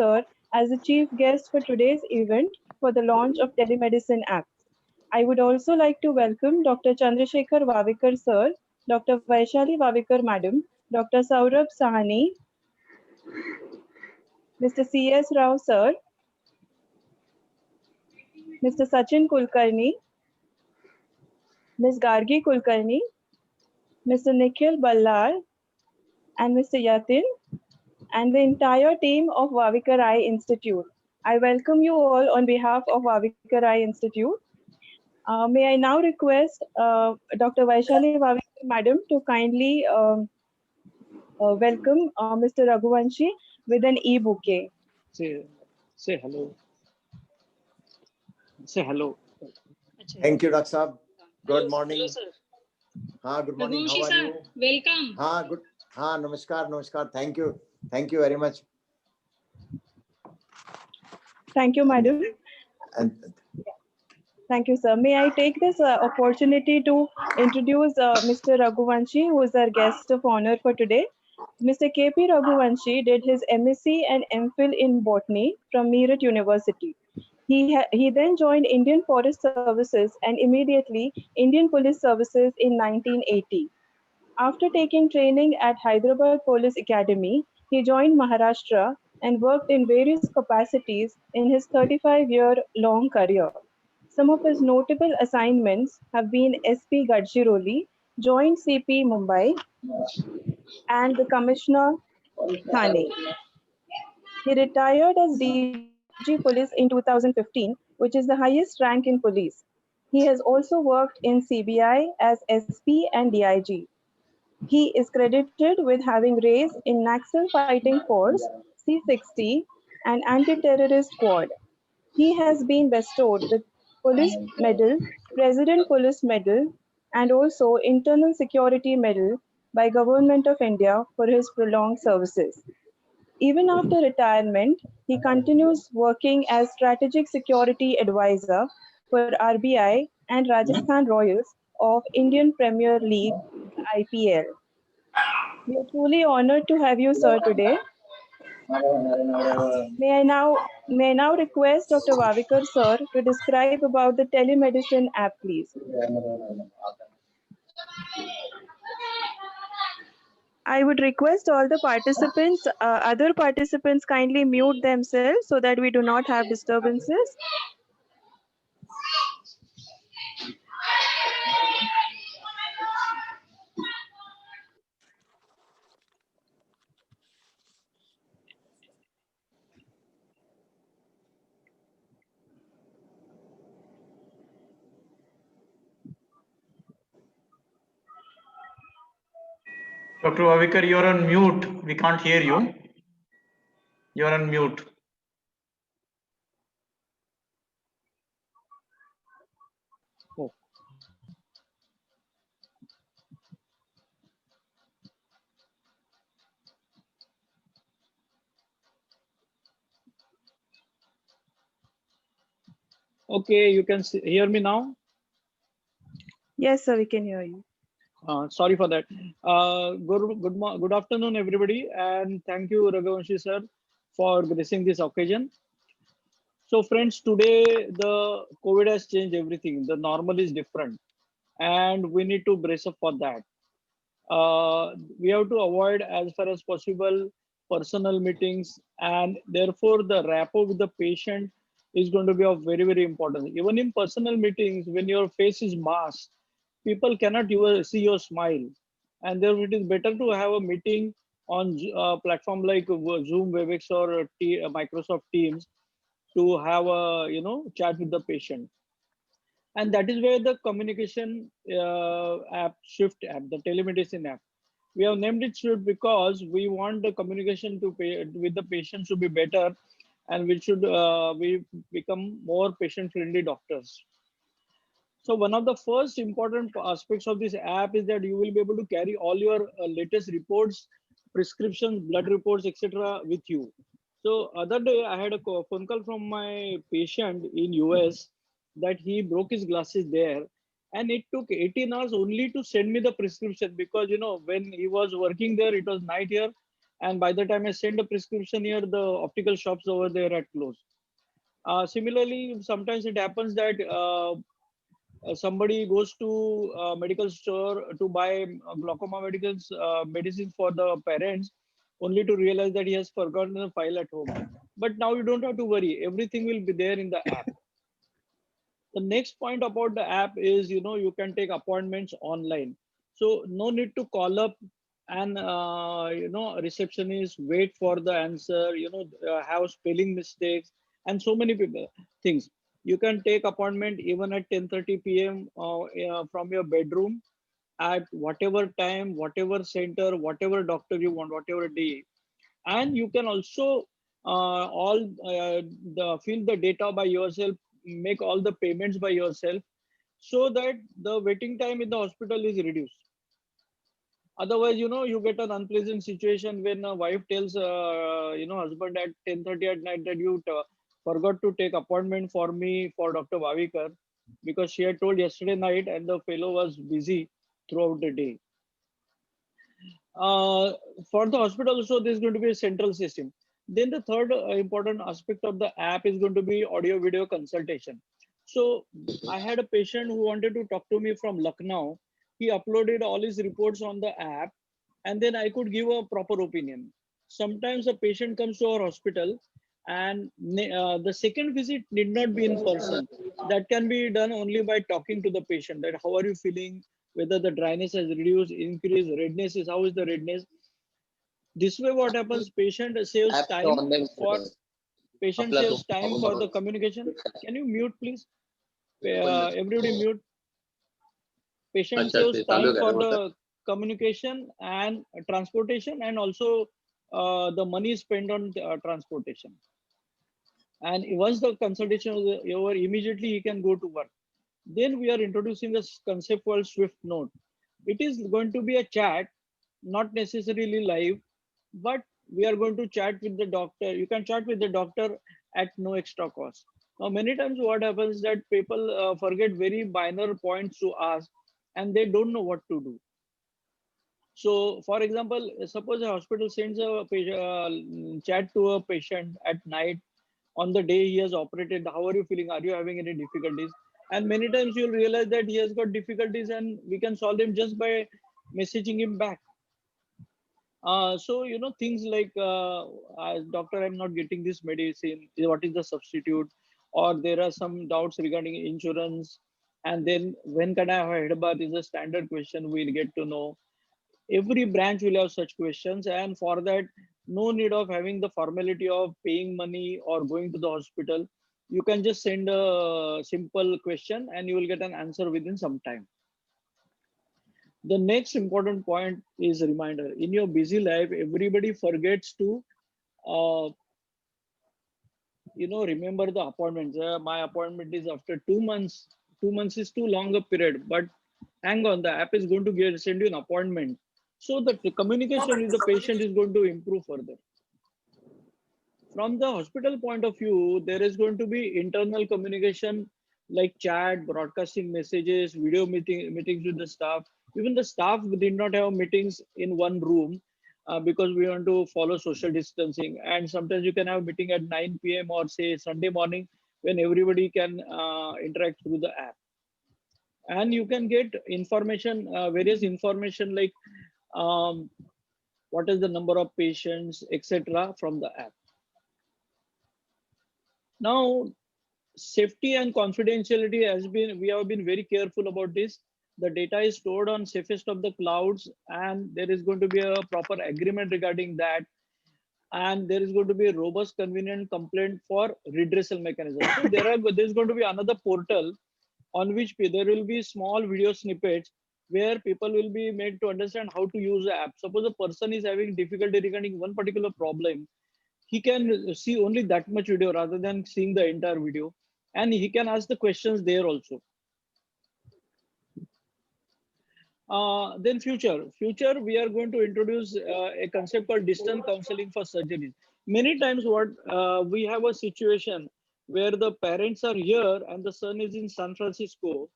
sir as the chief guest for today's event for the launch of telemedicine app. I would also like to welcome Dr. Chandrasekhar Vavikar sir, Dr. Vaishali Vavikar madam, Dr. Saurabh Sahani, Mr. C.S. Rao sir, Mr. Sachin Kulkarni, Ms. Gargi Kulkarni, Mr. Nikhil Ballar, and Mr. Yatin, and the entire team of Vavikar Eye Institute. I welcome you all on behalf of Vavikar Eye Institute. May I now request Dr. Vaishali Vavikar Madam to kindly welcome Mr. Raghuvanshi with an e-bouquet. Say, say hello. Say hello. Thank you, Dr. Saab. Good morning. Hello, sir. Good morning. How Raghuvanshi are sir, you? welcome. Good. Namaskar, namaskar. Thank you. Thank you very much. Thank you, Madam. And Thank you, sir. May I take this opportunity to introduce Mr. Raghuvanshi, who is our guest of honor for today. Mr. K.P. Raghuvanshi did his MSc and MPhil in botany from Meerut University. He then joined Indian Forest Services and immediately Indian Police Services in 1980. After taking training at Hyderabad Police Academy, he joined Maharashtra and worked in various capacities in his 35-year-long career. Some of his notable assignments have been SP Gadchiroli, Joint CP Mumbai, and the Commissioner Thane. He retired as DG Police in 2015, which is the highest rank in police. He has also worked in CBI as SP and DIG. He is credited with having raised in Naxal Fighting Force, C60, and Anti-Terrorist Squad. He has been bestowed with Police Medal, President Police Medal, and also Internal Security Medal by Government of India for his prolonged services. Even after retirement, he continues working as Strategic Security Advisor for RBI and Rajasthan Royals of Indian Premier League IPL. We are truly honored to have you, sir, today. May I now request Dr. Vavikar, sir, to describe about the telemedicine app, please. I would request all the participants, other participants, kindly mute themselves so that we do not have disturbances. Dr. Vavikar, you're on mute. We can't hear you. You're on mute. Oh. Okay, you can hear me now. Yes, sir, we can hear you. Sorry for that. Good afternoon, everybody, and thank you, Raghuvanshi sir, for gracing this occasion. So, friends, today the COVID has changed everything. The normal is different, and we need to brace up for that. We have to avoid as far as possible personal meetings, and therefore the rapport with the patient is going to be of very importance. Even in personal meetings, when your face is masked, people cannot see your smile, and therefore it is better to have a meeting on platform like Zoom, Webex, or Microsoft Teams to have a chat with the patient. And that is where the communication app, Shift app, the telemedicine app, we have named it Shift because we want the communication with the patients to be better, and we become more patient friendly doctors. So one of the first important aspects of this app is that you will be able to carry all your latest reports, prescriptions, blood reports, etc. with you. So other day I had a phone call from my patient in US that he broke his glasses there, and it took 18 hours only to send me the prescription because when he was working there it was night here, and by the time I send a prescription here, the optical shops over there are closed. Similarly, sometimes it happens that somebody goes to a medical store to buy glaucoma medicines for the parents, only to realize that he has forgotten the file at home. But now you don't have to worry. Everything will be there in the app. The next point about the app is, you can take appointments online. So no need to call up and, receptionist, wait for the answer, have spelling mistakes and so many people things. You can take appointment even at 10:30 p.m. From your bedroom at whatever time, whatever center, whatever doctor you want, whatever day. And you can also all fill the data by yourself, make all the payments by yourself, so that the waiting time in the hospital is reduced. Otherwise, you get an unpleasant situation when a wife tells husband at 10:30 at night that you forgot to take appointment for me for Dr. Bhavikar, because she had told yesterday night and the fellow was busy throughout the day. uh, for the hospital also, there's going to be a central system. Then the third important aspect of the app is going to be audio video consultation. So I had a patient who wanted to talk to me from Lucknow. He uploaded all his reports on the app, and then I could give a proper opinion. Sometimes a patient comes to our hospital and the second visit need not be in person. That can be done only by talking to the patient, that how are you feeling, whether the dryness has reduced, increased, redness is, how is the redness. This way what happens, patient saves app तो time online for patient आपला तो saves time for the communication. Can you mute please? Everybody mute. Patient अच्छा saves ते चालू time करें for मतलब the communication and transportation, and also the money spent on transportation. And once the consultation is over, immediately he can go to work. Then we are introducing a concept called Swift Note. It is going to be a chat, not necessarily live, but we are going to chat with the doctor. You can chat with the doctor at no extra cost. Now, many times what happens that people forget very minor points to ask, and they don't know what to do. So, for example, suppose a hospital sends a chat to a patient at night on the day he has operated. How are you feeling? Are you having any difficulties? And many times you'll realize that he has got difficulties, and we can solve them just by messaging him back. So, things like, doctor, I'm not getting this medicine. What is the substitute? Or there are some doubts regarding insurance. And then when can I have a head bath is a standard question we'll get to know. Every branch will have such questions, and for that, no need of having the formality of paying money or going to the hospital. You can just send a simple question and you will get an answer within some time. The next important point is a reminder. In your busy life, everybody forgets to uh, remember the appointments. My appointment is after 2 months. 2 months is too long a period, but hang on, the app is going to send you an appointment, so that the communication with the patient is going to improve further. From the hospital point of view, there is going to be internal communication like chat, broadcasting messages, video meetings with the staff. Even the staff did not have meetings in one room because we want to follow social distancing. And sometimes you can have a meeting at 9 p.m. or say Sunday morning, when everybody can interact through the app. And you can get information, various information like what is the number of patients, etc., from the app. Now, safety and confidentiality we have been very careful about this. The data is stored on safest of the clouds, and there is going to be a proper agreement regarding that. And there is going to be a robust, convenient complaint for redressal mechanism. So there's going to be another portal on which there will be small video snippets where people will be made to understand how to use the app. Suppose a person is having difficulty regarding one particular problem, he can see only that much video rather than seeing the entire video, and he can ask the questions there also. Then future we are going to introduce a concept called distance counseling for surgeries. Many times what we have a situation where the parents are here and the son is in San Francisco,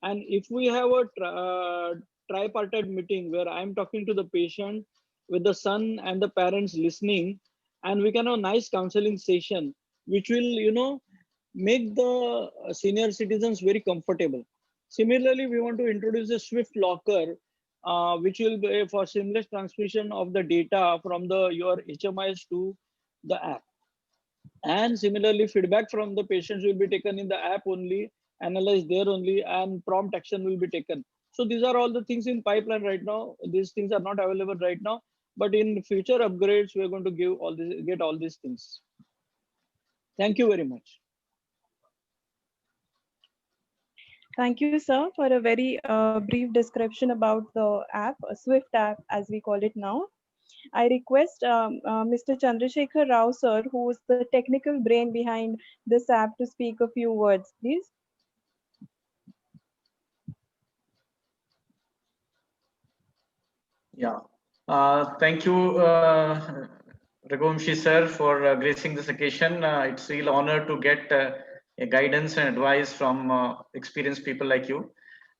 and if we have a tripartite meeting where I'm talking to the patient, with the son and the parents listening, and we can have a nice counseling session, which will, make the senior citizens very comfortable. Similarly, we want to introduce a Swift locker, which will be for seamless transmission of the data from your HMIs to the app. And similarly, feedback from the patients will be taken in the app only, analyzed there only, and prompt action will be taken. So these are all the things in pipeline right now. These things are not available right now, but in future upgrades, we are going to get all these things. Thank you very much. Thank you, sir, for a very brief description about the app, Swift app, as we call it now. I request Mr. Chandrasekhar Rao, sir, who is the technical brain behind this app, to speak a few words, please. Yeah. Thank you, Raghuvanshi sir, for gracing this occasion. It's a real honor to get a guidance and advice from experienced people like you.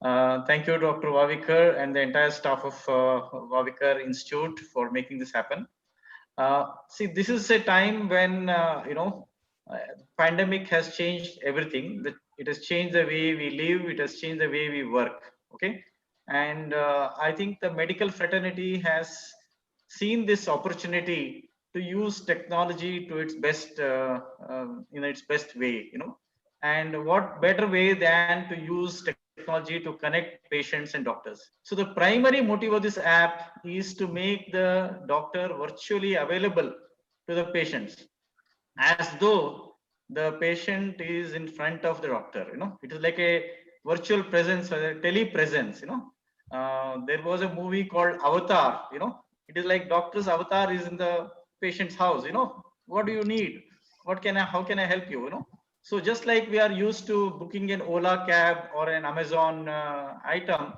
Thank you, Dr. Vavikar and the entire staff of Vavikar Institute for making this happen. See, this is a time when, pandemic has changed everything. It has changed the way we live. It has changed the way we work. Okay. And I think the medical fraternity has seen this opportunity to use technology to its best, in its best way, and what better way than to use technology to connect patients and doctors. So the primary motive of this app is to make the doctor virtually available to the patients, as though the patient is in front of the doctor. It is like a virtual presence or a telepresence. There was a movie called Avatar. It is like doctor's avatar is in the patient's house. What do you need? How can I help you? So just like we are used to booking an Ola cab or an Amazon item,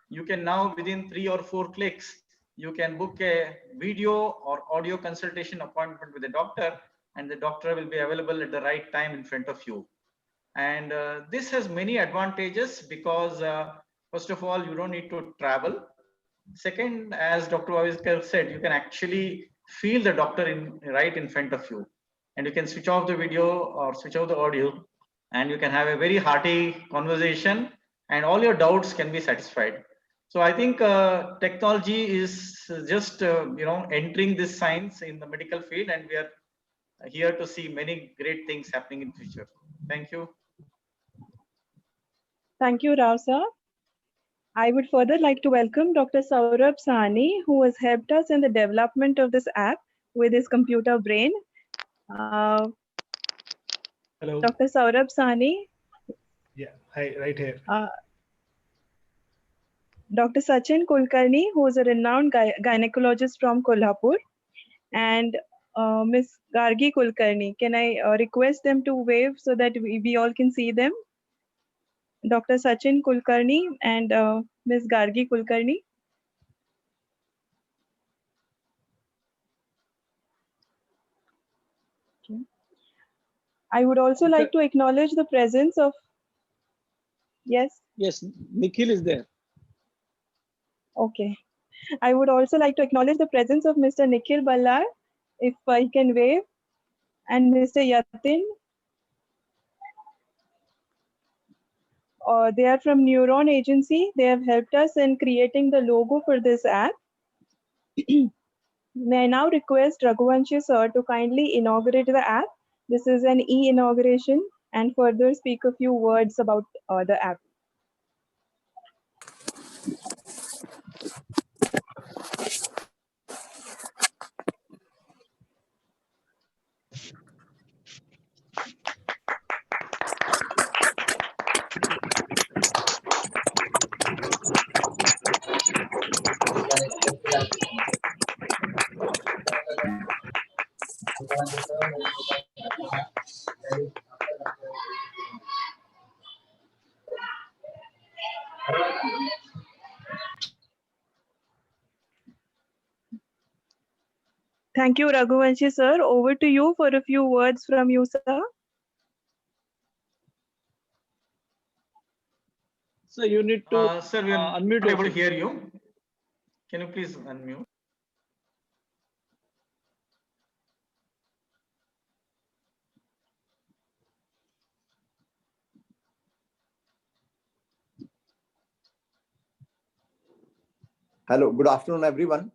you can now, within 3 or 4 clicks, you can book a video or audio consultation appointment with a doctor, and the doctor will be available at the right time in front of you. And this has many advantages because first of all, you don't need to travel. Second, as Dr. Vavikar said, you can actually feel the doctor right in front of you, and you can switch off the video or switch off the audio, and you can have a very hearty conversation, and all your doubts can be satisfied. So I think technology is just entering this science in the medical field, and we are here to see many great things happening in future. Thank you. Thank you, Rao, sir. I would further like to welcome Dr. Saurabh Sahni, who has helped us in the development of this app with his computer brain. Hello. Dr. Saurabh Sahni. Yeah, hi, right here. Dr. Sachin Kulkarni, who is a renowned gynecologist from Kolhapur, and Ms. Gargi Kulkarni. Can I request them to wave so that we all can see them? Dr. Sachin Kulkarni and Ms. Gargi Kulkarni. Okay. I would also like to acknowledge the presence of, yes? Yes, Nikhil is there. Okay. I would also like to acknowledge the presence of Mr. Nikhil Ballar, if he can wave, and Mr. Yatin. They are from Neuron Agency. They have helped us in creating the logo for this app. May I now request Raghuvanshi sir to kindly inaugurate the app. This is an e-inauguration, and further speak a few words about the app. Thank you, Raghuvanshi sir. Over to you for a few words from you, sir. So you need to Sir, we are unmute not able to yourself. hear you. Can you please unmute? Hello, good afternoon, everyone.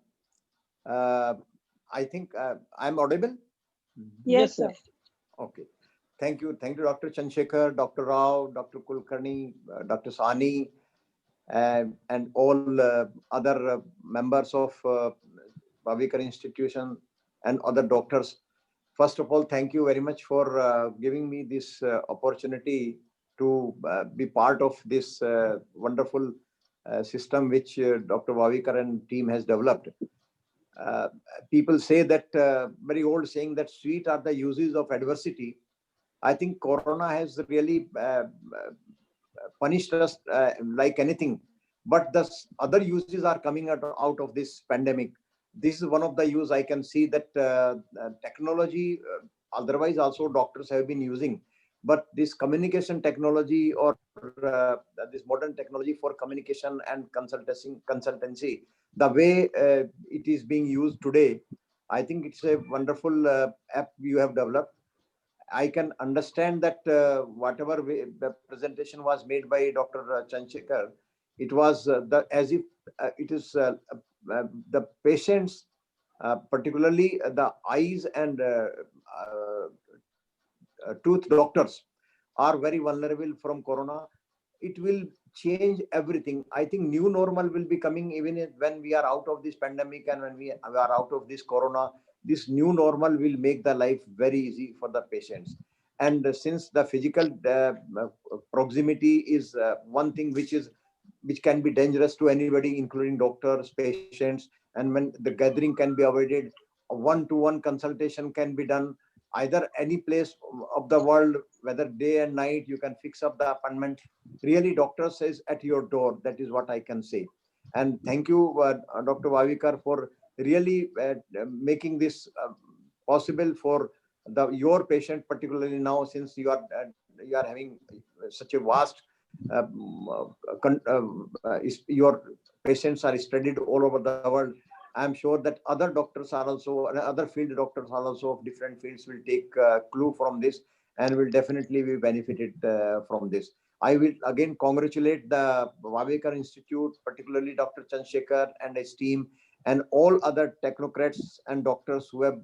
I think I'm audible. Yes, sir. Okay. Thank you, Dr. Chandrasekhar, Dr. Rao, Dr. Kulkarni, Dr. Sani, and all other members of Vavikar Institution and other doctors. First of all, thank you very much for giving me this opportunity to be part of this wonderful system which Dr. Vavikar and team has developed. People say that very old saying that sweet are the uses of adversity. I think Corona has really punished us like anything, but the other uses are coming out of this pandemic. This is one of the use I can see that technology, otherwise also doctors have been using, but this communication technology or this modern technology for communication and consultancy, the way it is being used today, I think it's a wonderful app you have developed. I can understand that whatever the presentation was made by Dr. Chandrasekhar, it was as if it is the patients, particularly the eyes and tooth doctors, are very vulnerable from Corona. It will change everything. I think new normal will be coming even when we are out of this pandemic and when we are out of this Corona. This new normal will make the life very easy for the patients. And since the physical proximity is one thing which can be dangerous to anybody, including doctors, patients, and when the gathering can be avoided, a one-to-one consultation can be done either any place of the world, whether day and night, you can fix up the appointment. Really, doctor says at your door. That is what I can say. And thank you, Dr. Vavikar, for really making this possible for your patient, particularly now, since you are having such a vast your patients are studied all over the world. I'm sure that other doctors are also, other field doctors are also of different fields will take clue from this and will definitely be benefited from this. I will again congratulate the Vavikar Institute, particularly Dr. Chandrasekhar and his team, and all other technocrats and doctors who have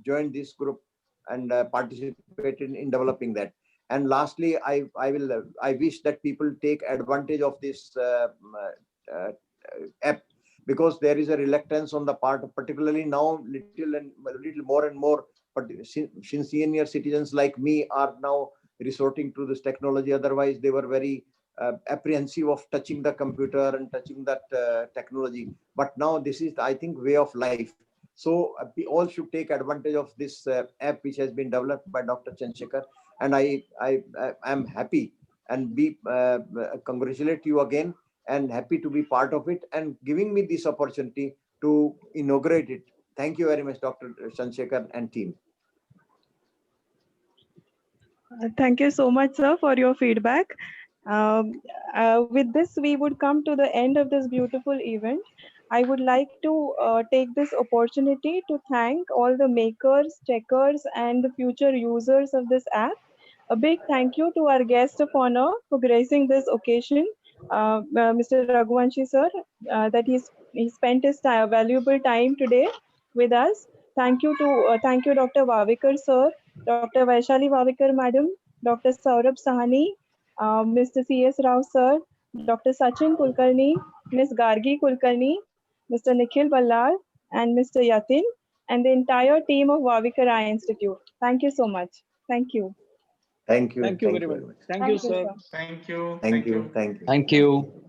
joined this group and participated in developing that. And lastly, I wish that people take advantage of this app, because there is a reluctance on the part of, particularly now, little more and more, but senior citizens like me are now resorting to this technology. Otherwise, they were very apprehensive of touching the computer and touching that technology. But now this is, I think, way of life. So we all should take advantage of this app which has been developed by Dr. Chandrasekhar. And I am happy and congratulate you again, and happy to be part of it and giving me this opportunity to inaugurate it. Thank you very much, Dr. Chandrasekhar and team. Thank you so much, sir, for your feedback. With this, we would come to the end of this beautiful event. I would like to take this opportunity to thank all the makers, checkers, and the future users of this app. A big thank you to our guest of honor for gracing this occasion, Mr. Raghuvanshi sir, that he spent his valuable time today with us. Thank you Dr. Vavikar sir, Dr. Vaishali Vavikar madam, Dr. Saurabh Sahani, Mr. C.S. Rao sir, Dr. Sachin Kulkarni, Ms. Gargi Kulkarni, Mr. Nikhil Ballar, and Mr. Yatin, and the entire team of Vavikar Eye Institute. Thank you so much. Thank you. Thank you. Thank you very much. Thank you, sir. Thank you. Thank you. Thank you.